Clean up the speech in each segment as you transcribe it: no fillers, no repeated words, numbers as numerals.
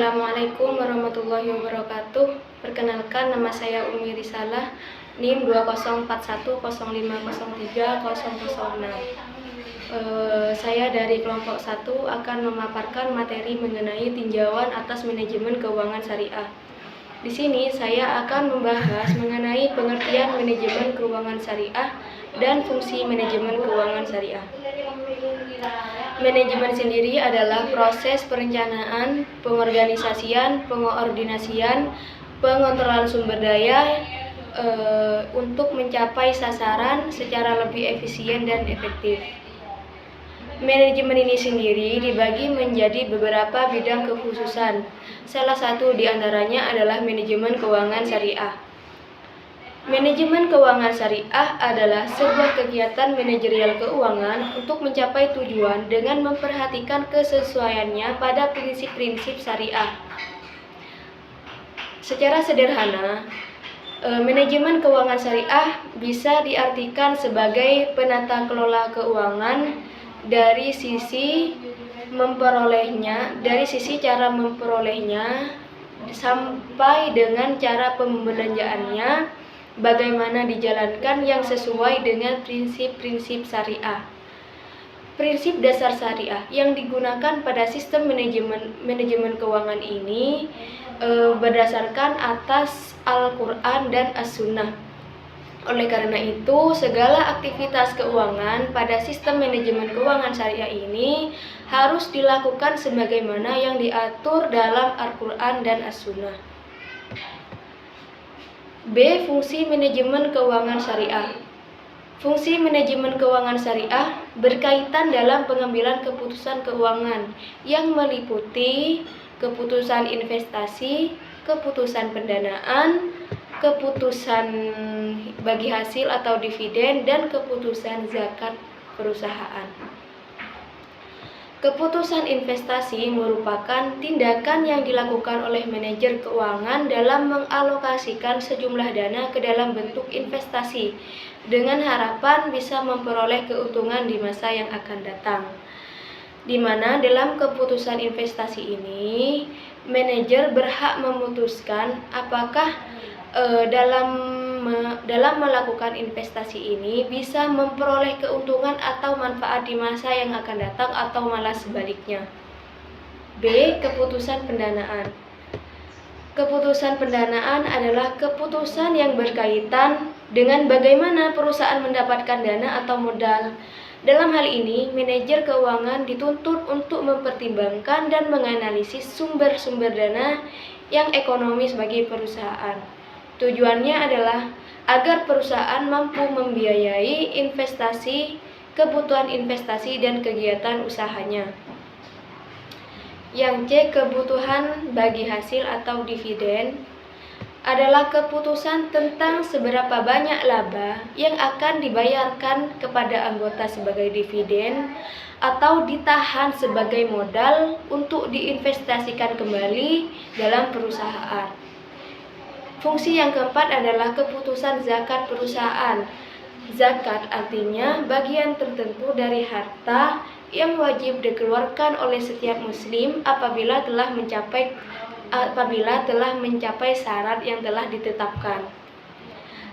Assalamualaikum warahmatullahi wabarakatuh. Perkenalkan, nama saya Umi Risalah, NIM 204105030006. Saya dari kelompok 1 akan memaparkan materi mengenai tinjauan atas manajemen keuangan syariah. Di sini saya akan membahas mengenai pengertian manajemen keuangan syariah dan fungsi manajemen keuangan syariah. Manajemen sendiri adalah proses perencanaan, pengorganisasian, pengoordinasian, pengontrolan sumber daya untuk mencapai sasaran secara lebih efisien dan efektif. Manajemen ini sendiri dibagi menjadi beberapa bidang kekhususan. Salah satu di antaranya adalah manajemen keuangan syariah. Manajemen keuangan syariah adalah sebuah kegiatan manajerial keuangan untuk mencapai tujuan dengan memperhatikan kesesuaiannya pada prinsip-prinsip syariah. Secara sederhana, manajemen keuangan syariah bisa diartikan sebagai penata kelola keuangan dari sisi cara memperolehnya sampai dengan cara pembelanjaannya, bagaimana dijalankan yang sesuai dengan prinsip-prinsip syariah. Prinsip dasar syariah yang digunakan pada sistem manajemen keuangan ini berdasarkan atas Al-Quran dan As-Sunnah. Oleh karena itu, segala aktivitas keuangan pada sistem manajemen keuangan syariah ini harus dilakukan sebagaimana yang diatur dalam Al-Quran dan As-Sunnah. B. Fungsi manajemen keuangan syariah. Fungsi manajemen keuangan syariah berkaitan dalam pengambilan keputusan keuangan yang meliputi keputusan investasi, keputusan pendanaan, keputusan bagi hasil atau dividen, dan keputusan zakat perusahaan. Keputusan investasi merupakan tindakan yang dilakukan oleh manajer keuangan dalam mengalokasikan sejumlah dana ke dalam bentuk investasi dengan harapan bisa memperoleh keuntungan di masa yang akan datang. Di mana dalam keputusan investasi ini, manajer berhak memutuskan apakah dalam melakukan investasi ini bisa memperoleh keuntungan atau manfaat di masa yang akan datang atau malah sebaliknya. B. Keputusan pendanaan. Keputusan pendanaan adalah keputusan yang berkaitan dengan bagaimana perusahaan mendapatkan dana atau modal. Dalam hal ini, manajer keuangan dituntut untuk mempertimbangkan dan menganalisis sumber-sumber dana yang ekonomis bagi perusahaan. Tujuannya adalah agar perusahaan mampu membiayai investasi, kebutuhan investasi, dan kegiatan usahanya. Yang C. Kebutuhan bagi hasil atau dividen adalah keputusan tentang seberapa banyak laba yang akan dibayarkan kepada anggota sebagai dividen atau ditahan sebagai modal untuk diinvestasikan kembali dalam perusahaan. Fungsi yang keempat adalah keputusan zakat perusahaan. Zakat artinya bagian tertentu dari harta yang wajib dikeluarkan oleh setiap muslim apabila telah mencapai syarat yang telah ditetapkan.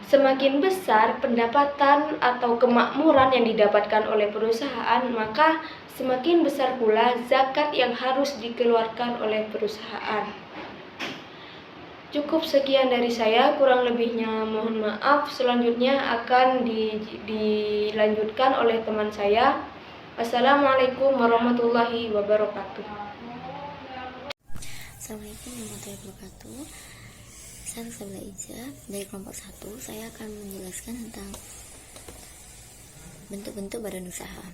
Semakin besar pendapatan atau kemakmuran yang didapatkan oleh perusahaan, maka semakin besar pula zakat yang harus dikeluarkan oleh perusahaan. Cukup sekian dari saya, kurang lebihnya mohon maaf. Selanjutnya akan dilanjutkan oleh teman saya. Wassalamualaikum warahmatullahi wabarakatuh. Assalamualaikum warahmatullahi wabarakatuh. Saya Sabila Iza dari kelompok 1. Saya akan menjelaskan tentang bentuk-bentuk badan usaha.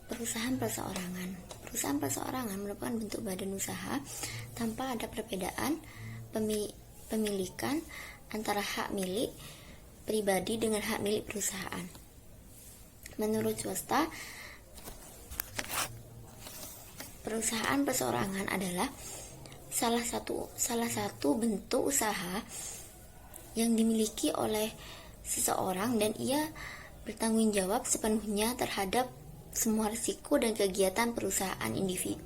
Perusahaan perseorangan. Perusahaan perseorangan merupakan bentuk badan usaha tanpa ada perbedaan pemilikan antara hak milik pribadi dengan hak milik perusahaan. Menurut swasta, perusahaan perseorangan adalah salah satu bentuk usaha yang dimiliki oleh seseorang dan ia bertanggung jawab sepenuhnya terhadap semua risiko dan kegiatan perusahaan individu.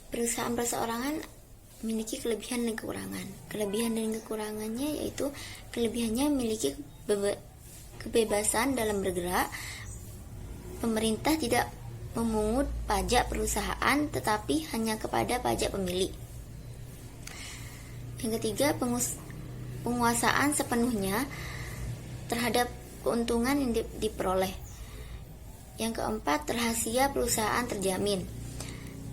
Perusahaan perseorangan memiliki kelebihan dan kekurangan. Kelebihan dan kekurangannya yaitu kelebihannya memiliki kebebasan dalam bergerak. Pemerintah tidak memungut pajak perusahaan tetapi hanya kepada pajak pemilik. Yang ketiga, penguasaan sepenuhnya terhadap keuntungan yang diperoleh. Yang keempat, rahasia perusahaan terjamin.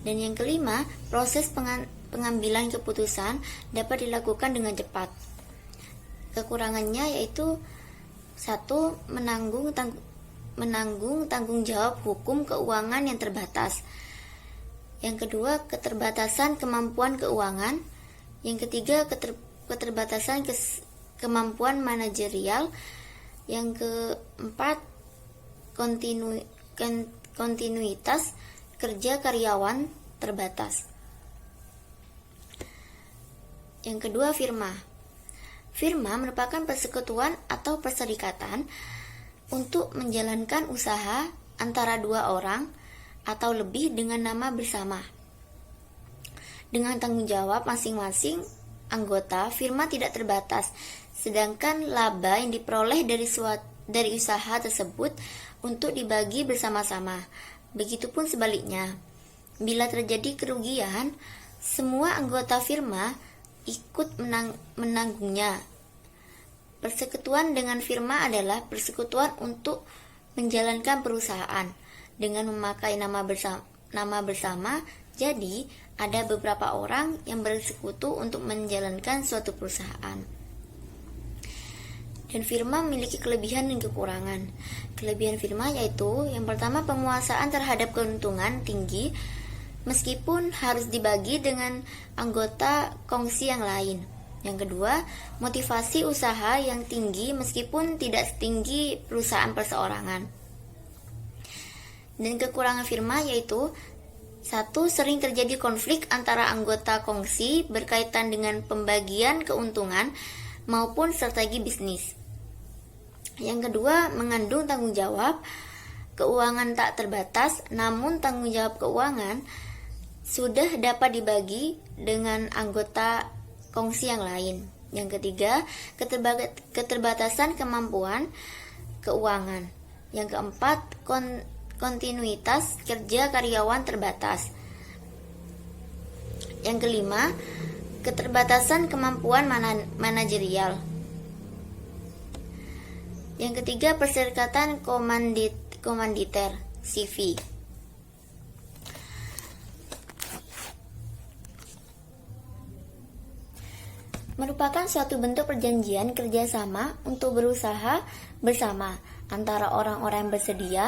Dan yang kelima, proses pengambilan keputusan dapat dilakukan dengan cepat. Kekurangannya yaitu 1. Menanggung tanggung jawab hukum keuangan yang terbatas. Yang kedua, keterbatasan kemampuan keuangan. Yang ketiga, keterbatasan kemampuan manajerial. Yang keempat, kontinuitas kerja karyawan terbatas. Yang kedua, firma. Firma merupakan persekutuan atau perserikatan untuk menjalankan usaha antara dua orang atau lebih dengan nama bersama. Dengan tanggung jawab masing-masing anggota, firma tidak terbatas, sedangkan laba yang diperoleh dari usaha tersebut untuk dibagi bersama-sama. Begitupun sebaliknya, bila terjadi kerugian, semua anggota firma ikut menanggungnya. Persekutuan dengan firma adalah persekutuan untuk menjalankan perusahaan dengan memakai nama bersama. Jadi, ada beberapa orang yang bersekutu untuk menjalankan suatu perusahaan. Dan firma memiliki kelebihan dan kekurangan. Kelebihan firma yaitu yang pertama, penguasaan terhadap keuntungan tinggi meskipun harus dibagi dengan anggota kongsi yang lain. Yang kedua, motivasi usaha yang tinggi meskipun tidak setinggi perusahaan perseorangan. Dan kekurangan firma yaitu 1. Sering terjadi konflik antara anggota kongsi berkaitan dengan pembagian keuntungan maupun strategi bisnis. Yang kedua, mengandung tanggung jawab keuangan tak terbatas, namun tanggung jawab keuangan sudah dapat dibagi dengan anggota kongsi yang lain. Yang ketiga, keterbatasan kemampuan keuangan. Yang keempat, kontinuitas kerja karyawan terbatas. Yang kelima, keterbatasan kemampuan manajerial. Yang ketiga, perserikatan komanditer CV. Merupakan suatu bentuk perjanjian kerjasama untuk berusaha bersama antara orang-orang yang bersedia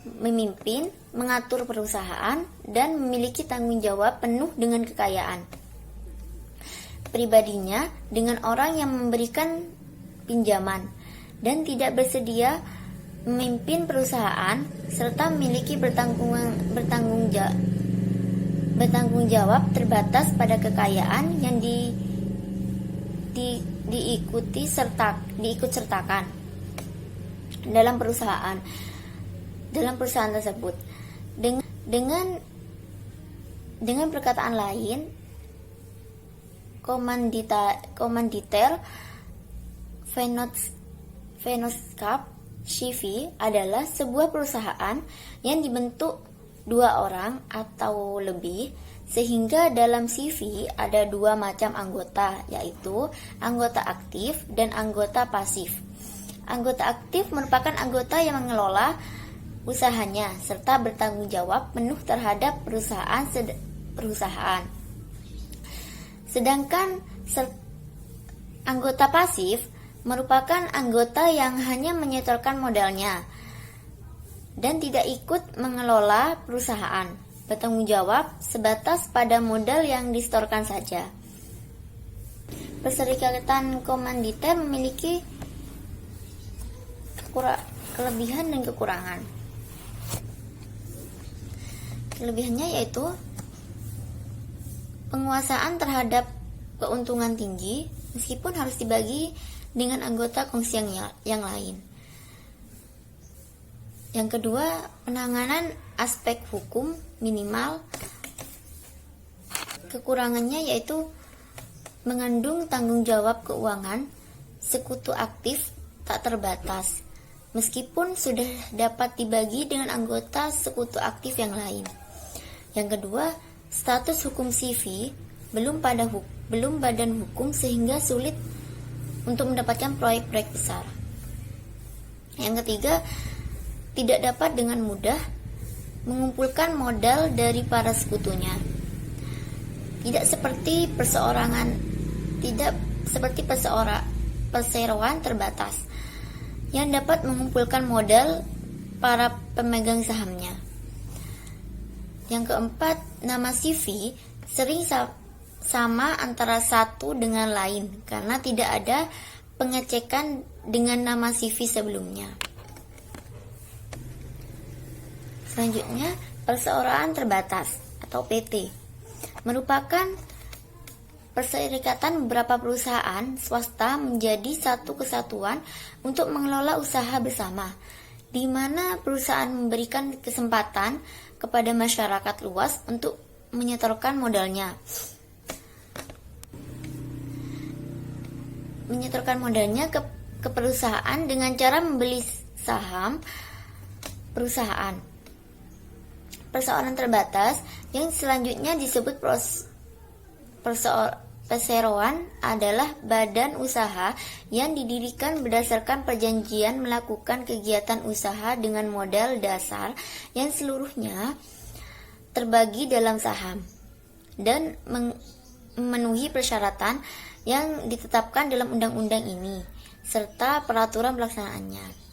memimpin, mengatur perusahaan, dan memiliki tanggung jawab penuh dengan kekayaan pribadinya dengan orang yang memberikan pinjaman dan tidak bersedia memimpin perusahaan serta memiliki bertanggung jawab terbatas pada kekayaan yang diikut sertakan dalam perusahaan tersebut. Dengan perkataan lain, komanditer Vennootschap CV adalah sebuah perusahaan yang dibentuk dua orang atau lebih, sehingga dalam CV ada dua macam anggota, yaitu anggota aktif dan anggota pasif. Anggota aktif merupakan anggota yang mengelola usahanya serta bertanggung jawab penuh terhadap perusahaan. Sedangkan anggota pasif merupakan anggota yang hanya menyetorkan modalnya dan tidak ikut mengelola perusahaan, bertanggung jawab sebatas pada modal yang disetorkan saja. Perserikatan komanditer memiliki kelebihan dan kekurangan. Kelebihannya yaitu penguasaan terhadap keuntungan tinggi meskipun harus dibagi dengan anggota kongsi yang lain. Yang kedua, penanganan aspek hukum minimal. Kekurangannya yaitu mengandung tanggung jawab keuangan, sekutu aktif tak terbatas, meskipun sudah dapat dibagi dengan anggota sekutu aktif yang lain. Yang kedua, status hukum CV belum badan hukum sehingga sulit untuk mendapatkan proyek-proyek besar. Yang ketiga, tidak dapat dengan mudah mengumpulkan modal dari para sekutunya. Tidak seperti perseroan terbatas yang dapat mengumpulkan modal para pemegang sahamnya. Yang keempat, nama CV sering sama antara satu dengan lain karena tidak ada pengecekan dengan nama CV sebelumnya. Selanjutnya, perseorangan terbatas atau PT merupakan perserikatan beberapa perusahaan swasta menjadi satu kesatuan untuk mengelola usaha bersama, di mana perusahaan memberikan kesempatan kepada masyarakat luas untuk menyetorkan modalnya. Ke perusahaan dengan cara membeli saham perusahaan. Perseorangan terbatas yang selanjutnya disebut perseroan adalah badan usaha yang didirikan berdasarkan perjanjian melakukan kegiatan usaha dengan modal dasar yang seluruhnya terbagi dalam saham dan memenuhi persyaratan yang ditetapkan dalam undang-undang ini serta peraturan pelaksanaannya.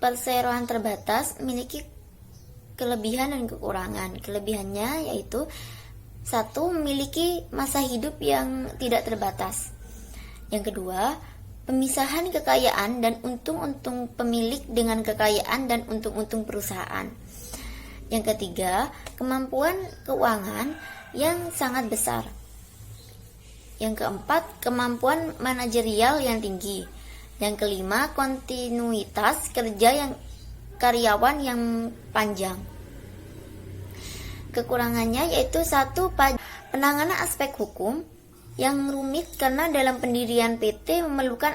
Perseroan terbatas memiliki kelebihan dan kekurangan. Kelebihannya yaitu 1. Memiliki masa hidup yang tidak terbatas. Yang kedua, pemisahan kekayaan dan untung-untung pemilik dengan kekayaan dan untung-untung perusahaan. Yang ketiga, kemampuan keuangan yang sangat besar. Yang keempat, kemampuan manajerial yang tinggi. Yang kelima, kontinuitas kerja karyawan yang panjang. Kekurangannya yaitu 1. Penanganan aspek hukum yang rumit karena dalam pendirian PT memerlukan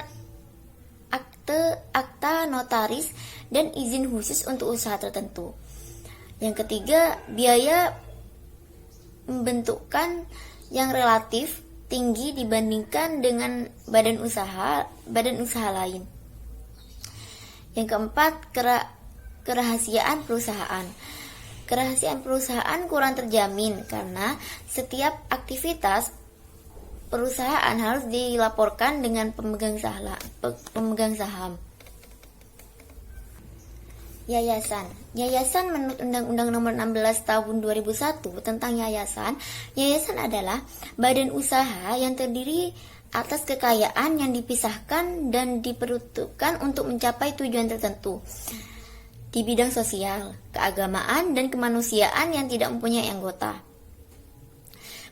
akta notaris dan izin khusus untuk usaha tertentu. Yang ketiga, biaya pembentukan yang relatif tinggi dibandingkan dengan badan usaha lain. Yang keempat, kerahasiaan perusahaan. Kerahasiaan perusahaan kurang terjamin karena setiap aktivitas perusahaan harus dilaporkan dengan pemegang saham. Yayasan menurut Undang-Undang Nomor 16 Tahun 2001 tentang yayasan adalah badan usaha yang terdiri atas kekayaan yang dipisahkan dan diperuntukkan untuk mencapai tujuan tertentu di bidang sosial, keagamaan, dan kemanusiaan yang tidak mempunyai anggota.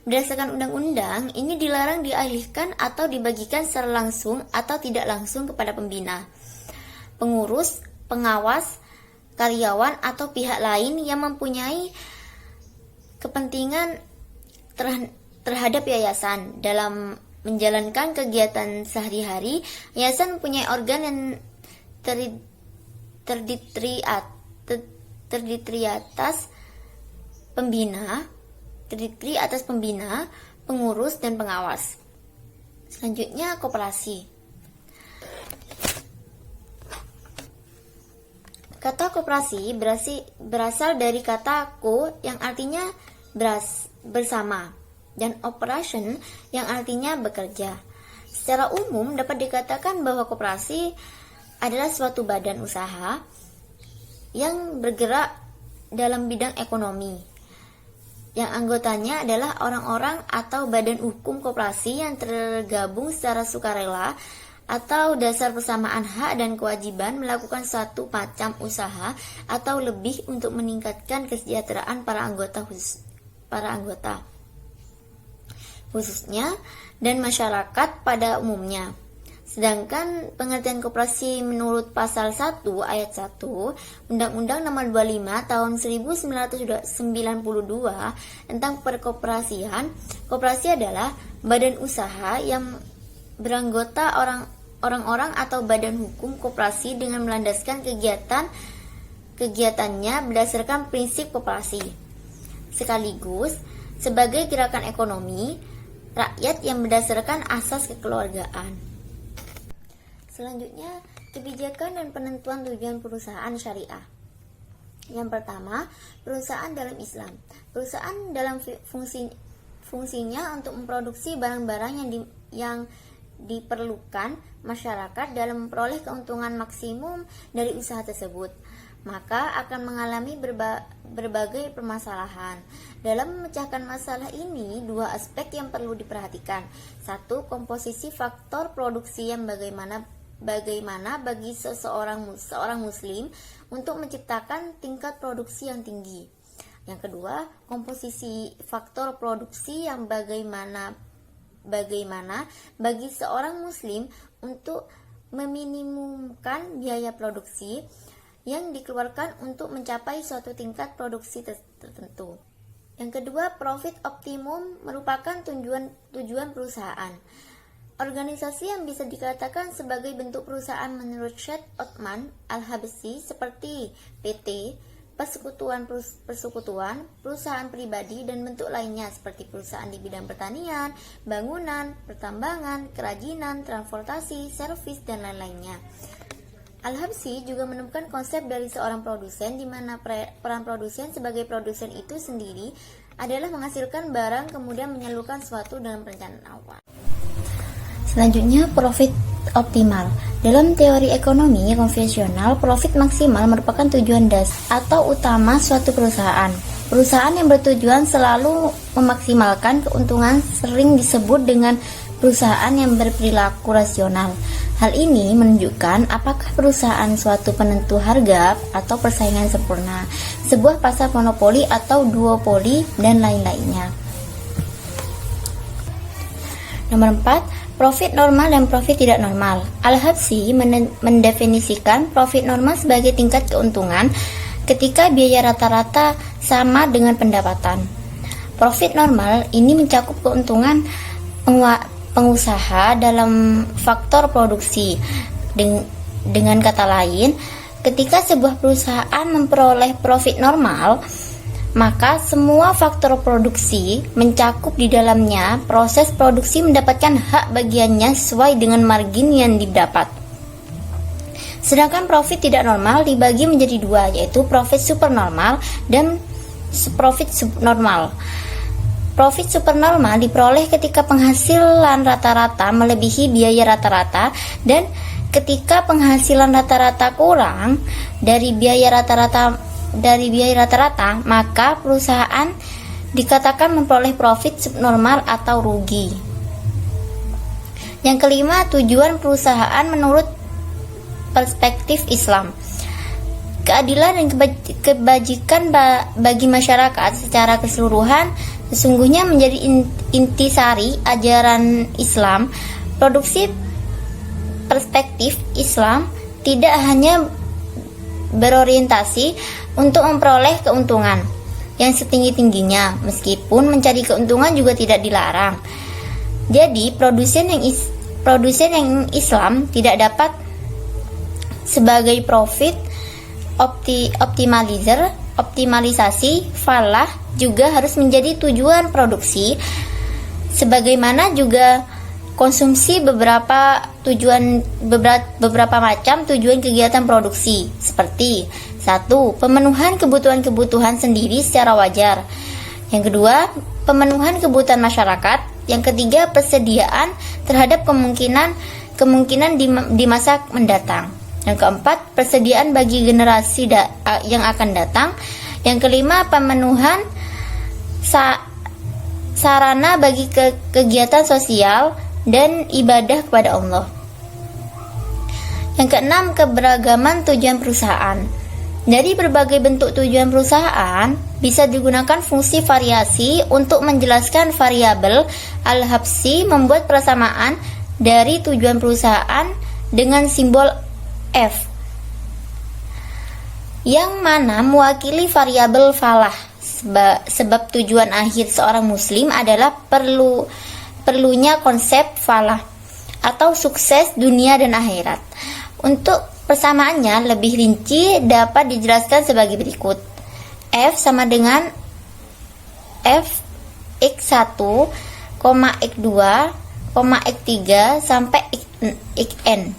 Berdasarkan undang-undang, ini dilarang dialihkan atau dibagikan secara langsung atau tidak langsung kepada pembina, pengurus, pengawas, karyawan, atau pihak lain yang mempunyai kepentingan terhadap yayasan. Dalam menjalankan kegiatan sehari-hari, yayasan mempunyai organ yang terdiri atas pembina, pengurus, dan pengawas. Selanjutnya, koperasi. Kata koperasi berasal dari kata ko yang artinya bersama dan operation yang artinya bekerja. Secara umum dapat dikatakan bahwa koperasi adalah suatu badan usaha yang bergerak dalam bidang ekonomi, yang anggotanya adalah orang-orang atau badan hukum koperasi yang tergabung secara sukarela atau dasar persamaan hak dan kewajiban melakukan suatu macam usaha atau lebih untuk meningkatkan kesejahteraan para anggota khususnya dan masyarakat pada umumnya. Sedangkan pengertian koperasi menurut pasal 1 ayat 1 Undang-Undang Nomor 25 Tahun 1992 tentang perkoperasian, koperasi adalah badan usaha yang beranggota orang-orang atau badan hukum koperasi dengan melandaskan kegiatannya berdasarkan prinsip koperasi, sekaligus sebagai gerakan ekonomi rakyat yang berdasarkan asas kekeluargaan. Selanjutnya, kebijakan dan penentuan tujuan perusahaan syariah. Yang pertama, perusahaan dalam Islam. Perusahaan dalam fungsinya untuk memproduksi barang-barang yang diperlukan masyarakat dalam memperoleh keuntungan maksimum dari usaha tersebut, maka akan mengalami berbagai permasalahan. Dalam memecahkan masalah ini, dua aspek yang perlu diperhatikan. Satu, komposisi faktor produksi yang bagaimana bagi seorang muslim untuk menciptakan tingkat produksi yang tinggi. Yang kedua, komposisi faktor produksi yang bagaimana bagi seorang muslim untuk meminimumkan biaya produksi yang dikeluarkan untuk mencapai suatu tingkat produksi tertentu. Yang kedua, profit optimum merupakan tujuan perusahaan. Organisasi yang bisa dikatakan sebagai bentuk perusahaan menurut Syed Othman Al-Habsyi seperti PT, persekutuan, perusahaan pribadi, dan bentuk lainnya seperti perusahaan di bidang pertanian, bangunan, pertambangan, kerajinan, transportasi, servis, dan lain-lainnya. Al-Habsyi juga menemukan konsep dari seorang produsen di mana peran produsen sebagai produsen itu sendiri adalah menghasilkan barang kemudian menyalurkan sesuatu dalam perencanaan awal. Selanjutnya, profit optimal. Dalam teori ekonomi konvensional, profit maksimal merupakan tujuan dasar atau utama suatu perusahaan. Perusahaan yang bertujuan selalu memaksimalkan keuntungan sering disebut dengan perusahaan yang berperilaku rasional. Hal ini menunjukkan apakah perusahaan suatu penentu harga atau persaingan sempurna, sebuah pasar monopoli atau duopoli, dan lain-lainnya. Nomor 4, profit normal dan profit tidak normal. Al-Habsyi mendefinisikan profit normal sebagai tingkat keuntungan ketika biaya rata-rata sama dengan pendapatan. Profit normal ini mencakup keuntungan pengusaha dalam faktor produksi. Dengan kata lain, ketika sebuah perusahaan memperoleh profit normal, maka semua faktor produksi mencakup di dalamnya. Proses produksi mendapatkan hak bagiannya sesuai dengan margin yang didapat. Sedangkan profit tidak normal dibagi menjadi dua, yaitu profit supernormal dan profit subnormal. Profit supernormal diperoleh ketika penghasilan rata-rata melebihi biaya rata-rata, dan ketika penghasilan rata-rata kurang dari biaya rata-rata, maka perusahaan dikatakan memperoleh profit subnormal atau rugi. Yang kelima, tujuan perusahaan menurut perspektif Islam. Keadilan dan kebajikan bagi masyarakat secara keseluruhan sesungguhnya menjadi intisari ajaran Islam. Produksi perspektif Islam tidak hanya berorientasi untuk memperoleh keuntungan yang setinggi-tingginya, meskipun mencari keuntungan juga tidak dilarang. Jadi, produsen yang Islam tidak dapat sebagai profit optimalisasi falah juga harus menjadi tujuan produksi, sebagaimana juga konsumsi beberapa macam tujuan kegiatan produksi, seperti 1. Pemenuhan kebutuhan sendiri secara wajar. Yang kedua, pemenuhan kebutuhan masyarakat. Yang ketiga, persediaan terhadap kemungkinan di masa mendatang. Yang keempat, persediaan bagi generasi yang akan datang. Yang kelima, pemenuhan sarana bagi kegiatan sosial dan ibadah kepada Allah. Yang keenam, keberagaman tujuan perusahaan. Dari berbagai bentuk tujuan perusahaan bisa digunakan fungsi variasi untuk menjelaskan variabel. Al-Habsyi membuat persamaan dari tujuan perusahaan dengan simbol F, yang mana mewakili variabel falah, sebab tujuan akhir seorang muslim adalah perlunya konsep falah atau sukses dunia dan akhirat. Untuk persamaannya lebih rinci dapat dijelaskan sebagai berikut. F sama dengan F X1, X2, X3 sampai Xn,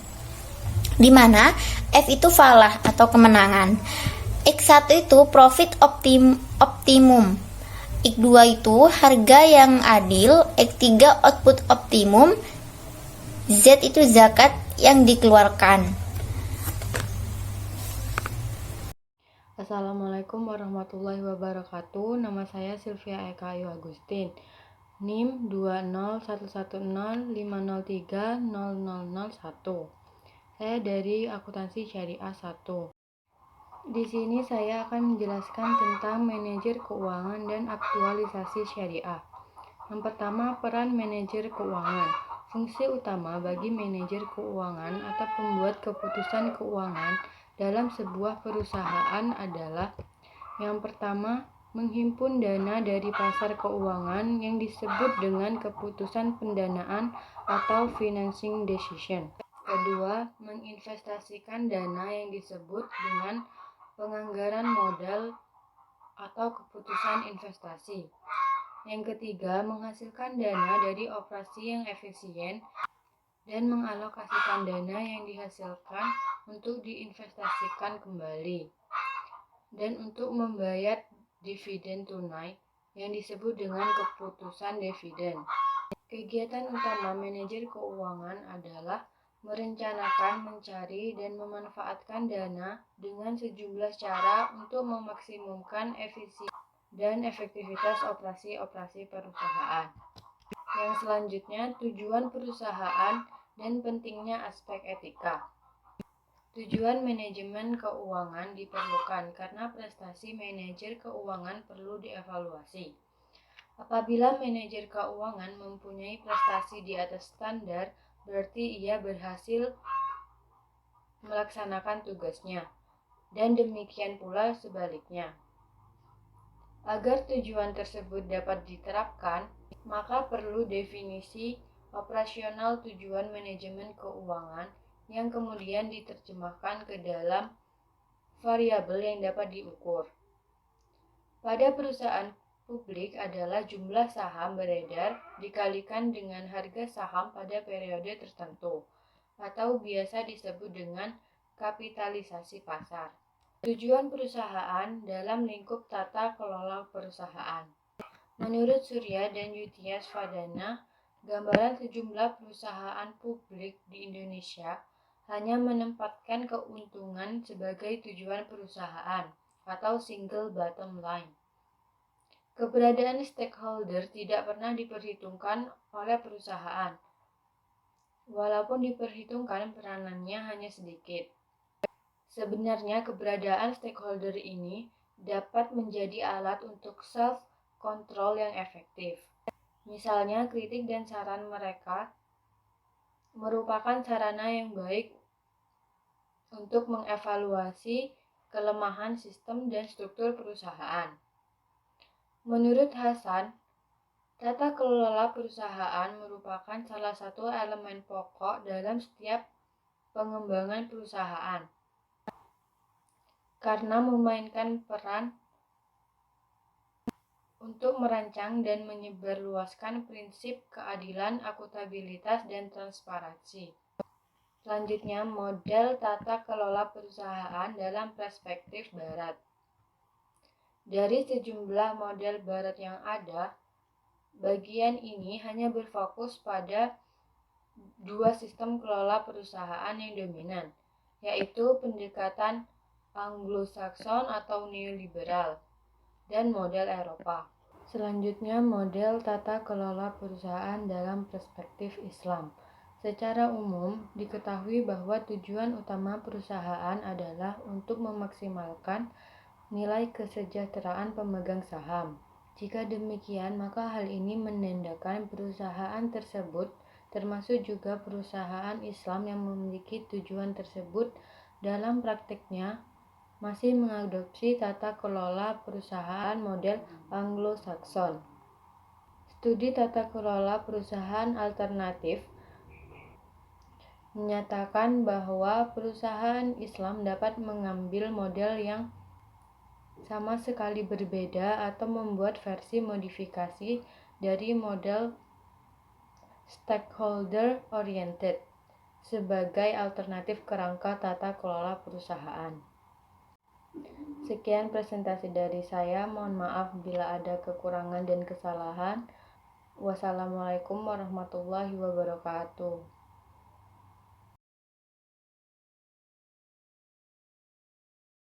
di mana F itu falah atau kemenangan, X1 itu profit optimum, X2 itu harga yang adil, X3 output optimum, Z itu zakat yang dikeluarkan. Assalamualaikum warahmatullahi wabarakatuh. Nama saya Sylvia Eka Ayu Agustin. NIM 20115030001. Saya dari Akuntansi Syariah 1. Di sini saya akan menjelaskan tentang manajer keuangan dan aktualisasi syariah. Yang pertama, peran manajer keuangan. Fungsi utama bagi manajer keuangan atau pembuat keputusan keuangan dalam sebuah perusahaan adalah: yang pertama, menghimpun dana dari pasar keuangan yang disebut dengan keputusan pendanaan atau financing decision. Kedua, menginvestasikan dana yang disebut dengan penganggaran modal atau keputusan investasi. Yang ketiga, menghasilkan dana dari operasi yang efisien dan mengalokasikan dana yang dihasilkan untuk diinvestasikan kembali dan untuk membayar dividen tunai yang disebut dengan keputusan dividen. Kegiatan utama manajer keuangan adalah merencanakan, mencari, dan memanfaatkan dana dengan sejumlah cara untuk memaksimumkan efisiensi dan efektivitas operasi-operasi perusahaan. Yang selanjutnya, tujuan perusahaan dan pentingnya aspek etika. Tujuan manajemen keuangan diperlukan karena prestasi manajer keuangan perlu dievaluasi. Apabila manajer keuangan mempunyai prestasi di atas standar, berarti ia berhasil melaksanakan tugasnya, dan demikian pula sebaliknya. Agar tujuan tersebut dapat diterapkan, maka perlu definisi operasional tujuan manajemen keuangan yang kemudian diterjemahkan ke dalam variabel yang dapat diukur. Pada perusahaan publik adalah jumlah saham beredar dikalikan dengan harga saham pada periode tertentu, atau biasa disebut dengan kapitalisasi pasar. Tujuan perusahaan dalam lingkup tata kelola perusahaan. Menurut Surya dan Yutia Svadana, gambaran sejumlah perusahaan publik di Indonesia hanya menempatkan keuntungan sebagai tujuan perusahaan atau single bottom line. Keberadaan stakeholder tidak pernah diperhitungkan oleh perusahaan, walaupun diperhitungkan peranannya hanya sedikit. Sebenarnya keberadaan stakeholder ini dapat menjadi alat untuk self-control yang efektif. Misalnya, kritik dan saran mereka merupakan sarana yang baik untuk mengevaluasi kelemahan sistem dan struktur perusahaan. Menurut Hasan, tata kelola perusahaan merupakan salah satu elemen pokok dalam setiap pengembangan perusahaan, karena memainkan peran untuk merancang dan menyebarluaskan prinsip keadilan, akuntabilitas, dan transparansi. Selanjutnya, model tata kelola perusahaan dalam perspektif Barat. Dari sejumlah model Barat yang ada, bagian ini hanya berfokus pada dua sistem kelola perusahaan yang dominan, yaitu pendekatan Anglo-Saxon atau neoliberal dan model Eropa. Selanjutnya, model tata kelola perusahaan dalam perspektif Islam. Secara umum, diketahui bahwa tujuan utama perusahaan adalah untuk memaksimalkan nilai kesejahteraan pemegang saham. Jika demikian, maka hal ini menandakan perusahaan tersebut termasuk juga perusahaan Islam yang memiliki tujuan tersebut dalam prakteknya masih mengadopsi tata kelola perusahaan model Anglo-Saxon. Studi tata kelola perusahaan alternatif menyatakan bahwa perusahaan Islam dapat mengambil model yang sama sekali berbeda atau membuat versi modifikasi dari model stakeholder oriented sebagai alternatif kerangka tata kelola perusahaan. Sekian presentasi dari saya, mohon maaf bila ada kekurangan dan kesalahan. Wassalamualaikum warahmatullahi wabarakatuh.